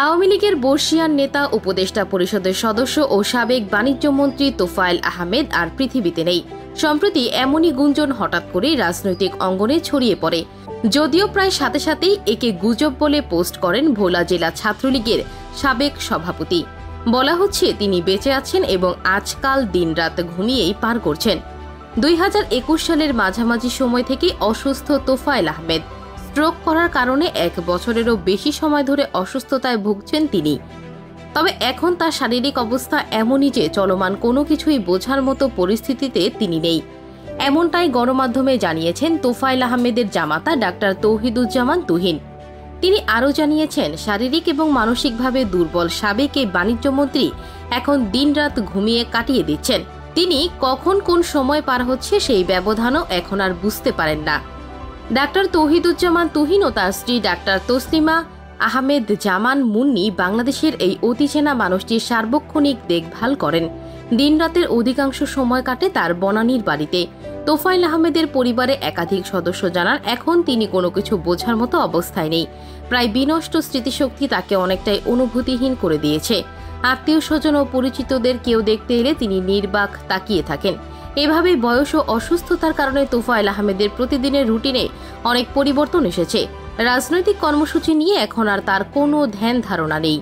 আওয়ামী লীগের বর্ষিয়ান নেতা উপদেষ্টা পরিষদের সদস্য ও সাবেক বাণিজ্যমন্ত্রী তোফায়েল আহমেদ আর পৃথিবীতে নেই। সম্প্রতি এমনই গুঞ্জন হঠাৎ করেই রাজনৈতিক অঙ্গনে ছড়িয়ে পড়ে, যদিও প্রায় সাথে সাথেই একে গুজব বলে পোস্ট করেন ভোলা জেলা ছাত্রলীগের সাবেক সভাপতি। বলা হচ্ছে তিনি বেঁচে আছেন এবং আজকাল দিনরাত ঘুমিয়েই পার করছেন। 2021 সালের মাঝামাঝি সময় থেকে অসুস্থ তোফায়েল আহমেদ। স্ট্রোক করার কারণে 1 বছরেরও বেশি সময় ধরে অসুস্থতায় ভুগছেন তিনি। তবে এখন তার শারীরিক অবস্থা এমনই যে চলমান কোনো কিছুই বোঝার মতো পরিস্থিতিতে তিনি নেই। এমনটাই গণমাধ্যমে জানিয়েছেন তোফায়েল আহমেদের জামাতা ডাক্তার তৌহিদুজ্জামান তুহিন। তিনি আরও জানিয়েছেন, শারীরিক এবং মানসিকভাবে দুর্বল সাবেক এই বাণিজ্যমন্ত্রী এখন দিনরাত ঘুমিয়ে কাটিয়ে দিচ্ছেন। তিনি কখন কোন সময় পার হচ্ছে সেই ব্যবধানও এখন আর বুঝতে পারেন না। ডাক্তার তৌহিদুজ্জামান তুহিন ও তার স্ত্রী ডাক্তার তসলিমা আহমেদ জামান মুন্নি বাংলাদেশের এই অতিচেনা মানুষটির সার্বক্ষণিক দেখভাল করেন। দিনরাতের অধিকাংশ সময় কাটে তার বনানীর বাড়িতে। তোফায়েল আহমেদের পরিবারে একাধিক সদস্য জানান, এখন তিনি কোনো কিছু বোঝার মতো অবস্থায় নেই। প্রায় বিনষ্ট স্মৃতিশক্তি তাকে অনেকটাই অনুভূতিহীন করে দিয়েছে। আত্মীয় স্বজন ও পরিচিতদের কেউ দেখতে এলে তিনি নির্বাক তাকিয়ে থাকেন। এভাবেই বয়স ও অসুস্থতার কারণে তোফায়েল আহমেদের প্রতিদিনের রুটিনে অনেক পরিবর্তন এসেছে। রাজনৈতিক কর্মসূচি নিয়ে এখন আর তার কোনো ধ্যান ধারণা নেই।